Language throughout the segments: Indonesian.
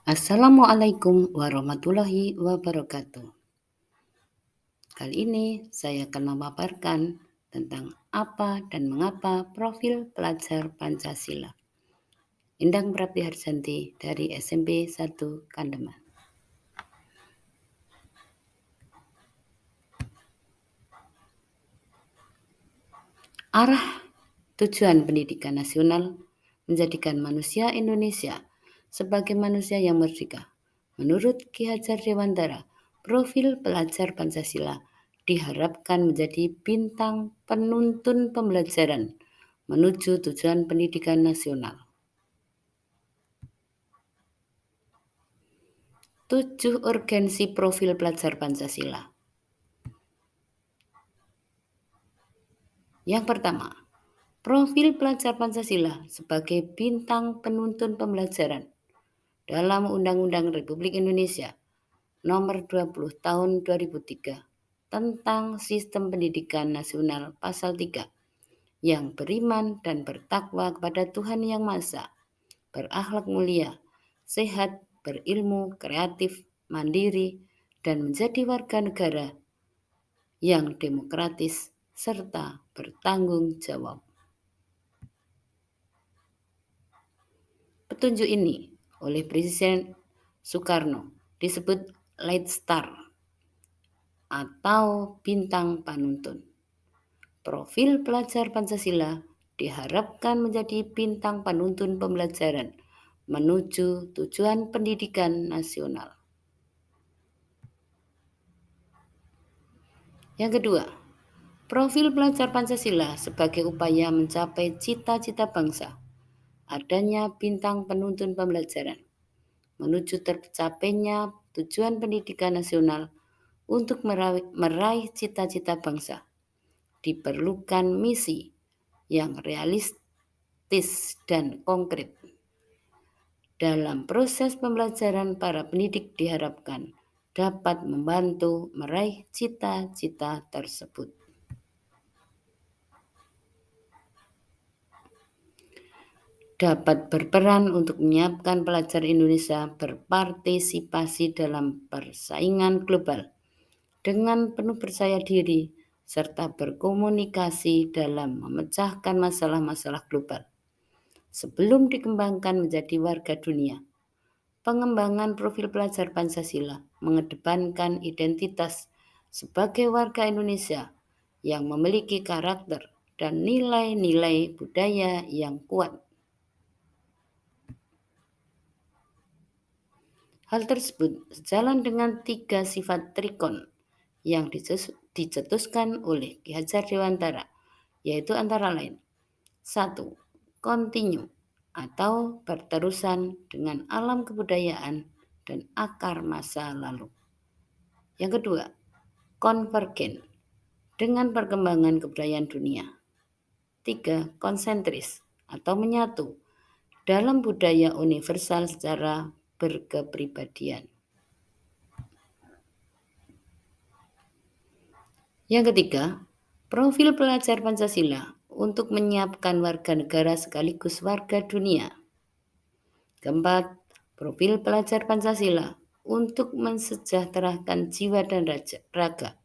Assalamualaikum warahmatullahi wabarakatuh. Kali ini saya akan memaparkan tentang apa dan mengapa profil pelajar Pancasila. Endang Prapti Harjanti dari SMP 1 Kandeman. Arah tujuan pendidikan nasional menjadikan manusia Indonesia sebagai manusia yang merdeka. Menurut Ki Hajar Dewantara, profil pelajar Pancasila diharapkan menjadi bintang penuntun pembelajaran menuju tujuan pendidikan nasional. 7 urgensi profil pelajar Pancasila. Yang pertama, profil pelajar Pancasila sebagai bintang penuntun pembelajaran dalam Undang-Undang Republik Indonesia Nomor 20 Tahun 2003 tentang Sistem Pendidikan Nasional Pasal 3 yang beriman dan bertakwa kepada Tuhan Yang Maha Esa, berakhlak mulia, sehat, berilmu, kreatif, mandiri, dan menjadi warga negara yang demokratis serta bertanggung jawab. Petunjuk ini oleh Presiden Soekarno disebut Light Star atau bintang panuntun. Profil pelajar Pancasila diharapkan menjadi bintang panuntun pembelajaran menuju tujuan pendidikan nasional. Yang kedua, profil pelajar Pancasila sebagai upaya mencapai cita-cita bangsa. Adanya bintang penuntun pembelajaran menuju tercapainya tujuan pendidikan nasional untuk meraih cita-cita bangsa. Diperlukan misi yang realistis dan konkret. Dalam proses pembelajaran, para pendidik diharapkan dapat membantu meraih cita-cita tersebut. Dapat berperan untuk menyiapkan pelajar Indonesia berpartisipasi dalam persaingan global dengan penuh percaya diri serta berkomunikasi dalam memecahkan masalah-masalah global. Sebelum dikembangkan menjadi warga dunia, pengembangan profil pelajar Pancasila mengedepankan identitas sebagai warga Indonesia yang memiliki karakter dan nilai-nilai budaya yang kuat. Hal tersebut sejalan dengan 3 sifat trikon yang dicetuskan oleh Ki Hajar Dewantara, yaitu antara lain 1. Kontinu atau berterusan dengan alam kebudayaan dan akar masa lalu. Yang kedua, konvergen dengan perkembangan kebudayaan dunia. 3. Konsentris atau menyatu dalam budaya universal secara berkepribadian. Yang ketiga, profil pelajar Pancasila untuk menyiapkan warga negara sekaligus warga dunia. Keempat, profil pelajar Pancasila untuk mensejahterakan jiwa dan raga,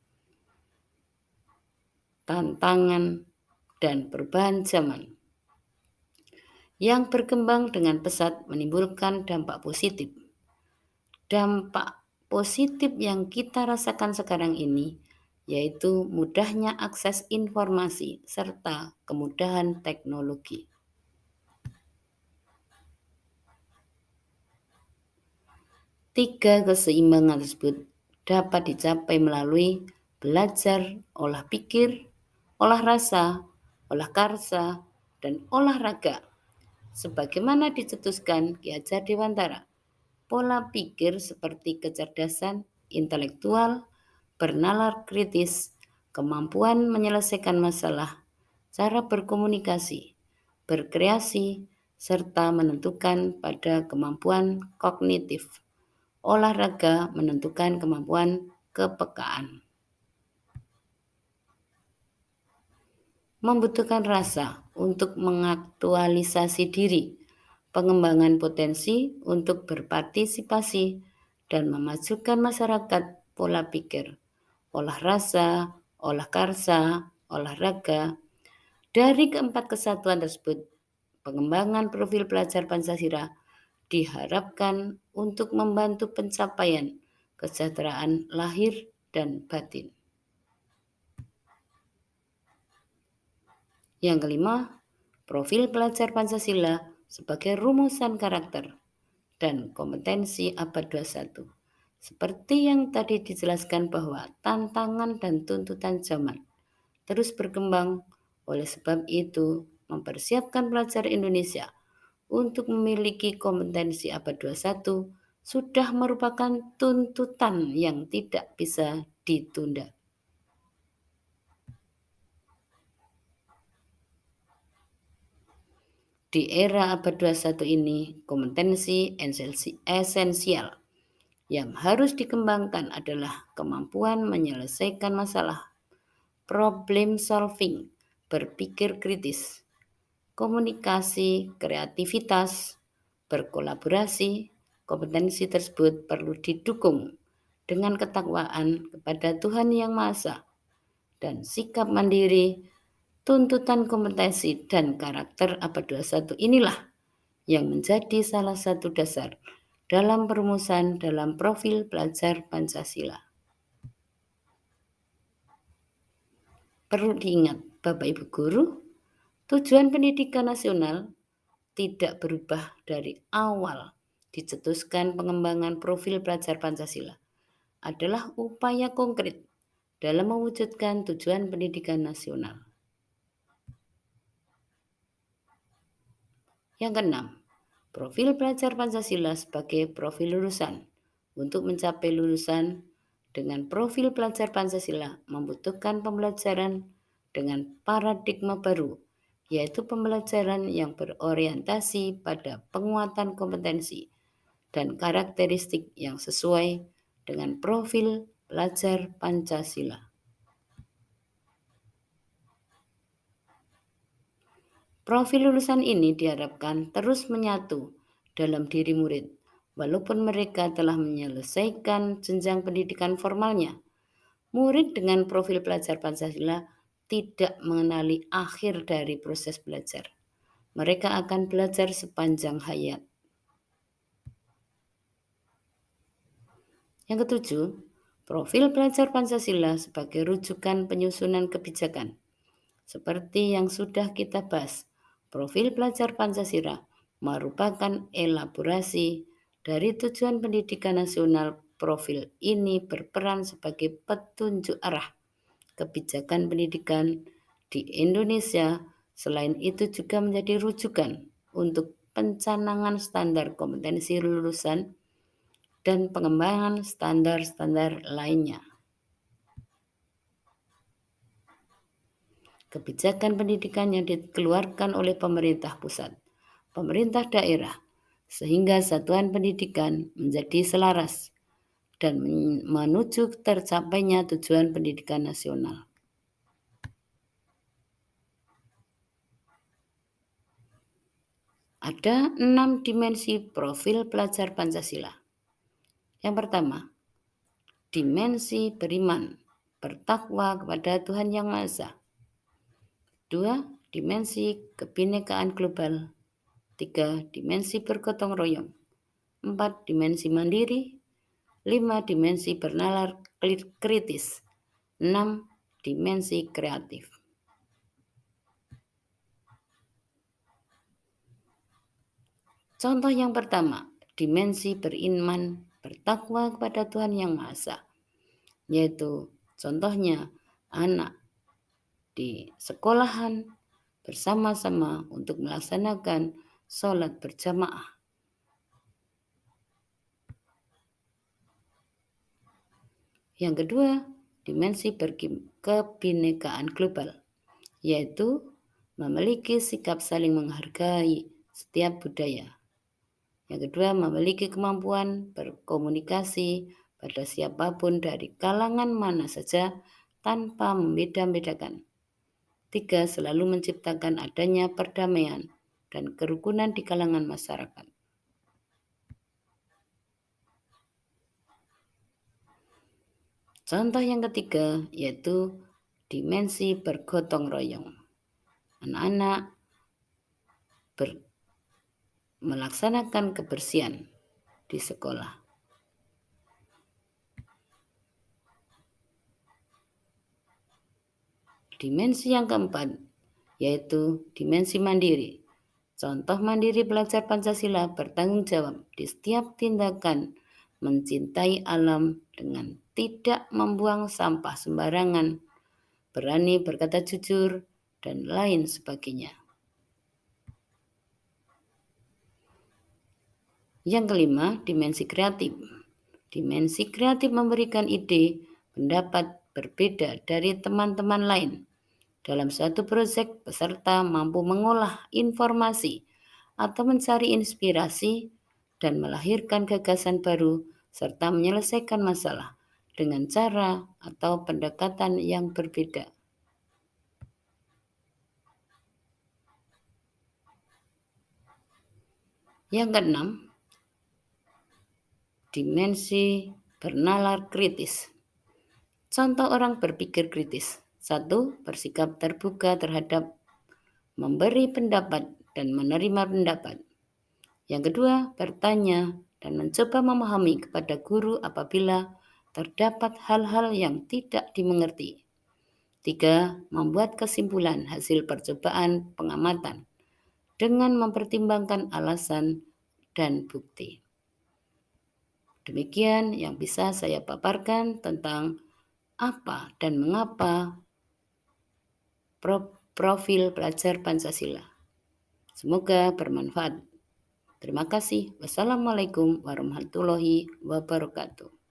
tantangan dan perubahan zaman yang berkembang dengan pesat menimbulkan dampak positif. Dampak positif yang kita rasakan sekarang ini yaitu mudahnya akses informasi serta kemudahan teknologi. Tiga keseimbangan tersebut dapat dicapai melalui belajar olah pikir, olah rasa, olah karsa, dan olahraga. Sebagaimana dicetuskan Ki Hajar Dewantara, pola pikir seperti kecerdasan intelektual, bernalar kritis, kemampuan menyelesaikan masalah, cara berkomunikasi, berkreasi, serta menentukan pada kemampuan kognitif. Olahraga menentukan kemampuan kepekaan. Membutuhkan rasa untuk mengaktualisasi diri pengembangan potensi untuk berpartisipasi dan memajukan masyarakat pola pikir, olah rasa, olah karsa, olahraga. Dari keempat kesatuan tersebut, pengembangan profil pelajar Pancasila diharapkan untuk membantu pencapaian kesejahteraan lahir dan batin. Yang kelima, profil pelajar Pancasila sebagai rumusan karakter dan kompetensi abad 21. Seperti yang tadi dijelaskan bahwa tantangan dan tuntutan zaman terus berkembang, oleh sebab itu mempersiapkan pelajar Indonesia untuk memiliki kompetensi abad 21 sudah merupakan tuntutan yang tidak bisa ditunda. Di era abad 21 ini, kompetensi esensial yang harus dikembangkan adalah kemampuan menyelesaikan masalah, problem solving, berpikir kritis, komunikasi, kreativitas, berkolaborasi. Kompetensi tersebut perlu didukung dengan ketakwaan kepada Tuhan Yang Maha Esa dan sikap mandiri. Tuntutan kompetensi dan karakter abad 21 inilah yang menjadi salah satu dasar dalam perumusan dalam profil pelajar Pancasila. Perlu diingat, Bapak Ibu Guru, tujuan pendidikan nasional tidak berubah dari awal dicetuskan pengembangan profil pelajar Pancasila adalah upaya konkret dalam mewujudkan tujuan pendidikan nasional. Yang keenam, profil pelajar Pancasila sebagai profil lulusan. Untuk mencapai lulusan dengan profil pelajar Pancasila membutuhkan pembelajaran dengan paradigma baru, yaitu pembelajaran yang berorientasi pada penguatan kompetensi dan karakteristik yang sesuai dengan profil pelajar Pancasila. Profil lulusan ini diharapkan terus menyatu dalam diri murid, walaupun mereka telah menyelesaikan jenjang pendidikan formalnya. Murid dengan profil pelajar Pancasila tidak mengenali akhir dari proses belajar. Mereka akan belajar sepanjang hayat. Yang ketujuh, profil pelajar Pancasila sebagai rujukan penyusunan kebijakan. Seperti yang sudah kita bahas, profil pelajar Pancasila merupakan elaborasi dari tujuan pendidikan nasional. Profil ini berperan sebagai petunjuk arah kebijakan pendidikan di Indonesia. Selain itu juga menjadi rujukan untuk pencanangan standar kompetensi lulusan dan pengembangan standar-standar lainnya. Kebijakan pendidikan yang dikeluarkan oleh pemerintah pusat, pemerintah daerah, sehingga satuan pendidikan menjadi selaras dan menuju tercapainya tujuan pendidikan nasional. Ada 6 dimensi profil pelajar Pancasila. Yang pertama, dimensi beriman, bertakwa kepada Tuhan Yang Maha Esa. 2. Dimensi kebinekaan global. 3. Dimensi bergotong royong. 4. Dimensi mandiri. 5. Dimensi bernalar kritis. 6. Dimensi kreatif. Contoh yang pertama, dimensi beriman, bertakwa kepada Tuhan Yang Maha Esa, yaitu contohnya anak di sekolahan bersama-sama untuk melaksanakan sholat berjamaah. Yang kedua, dimensi kebinekaan global, yaitu memiliki sikap saling menghargai setiap budaya. Yang kedua, memiliki kemampuan berkomunikasi pada siapapun dari kalangan mana saja tanpa membeda-bedakan. 3. Selalu menciptakan adanya perdamaian dan kerukunan di kalangan masyarakat. Contoh yang ketiga yaitu dimensi bergotong royong. Anak-anak melaksanakan kebersihan di sekolah. Dimensi yang keempat yaitu dimensi mandiri. Contoh mandiri belajar Pancasila bertanggung jawab di setiap tindakan, mencintai alam dengan tidak membuang sampah sembarangan, berani berkata jujur, dan lain sebagainya. Yang kelima, dimensi kreatif. Dimensi kreatif memberikan ide, pendapat berbeda dari teman-teman lain. Dalam suatu proyek, peserta mampu mengolah informasi atau mencari inspirasi dan melahirkan gagasan baru serta menyelesaikan masalah dengan cara atau pendekatan yang berbeda. Yang keenam, dimensi bernalar kritis. Contoh orang berpikir kritis. 1. Bersikap terbuka terhadap memberi pendapat dan menerima pendapat. Yang kedua, bertanya dan mencoba memahami kepada guru apabila terdapat hal-hal yang tidak dimengerti. 3. Membuat kesimpulan hasil percobaan pengamatan dengan mempertimbangkan alasan dan bukti. Demikian yang bisa saya paparkan tentang apa dan mengapa profil pelajar Pancasila. Semoga bermanfaat. Terima kasih. Wassalamualaikum warahmatullahi wabarakatuh.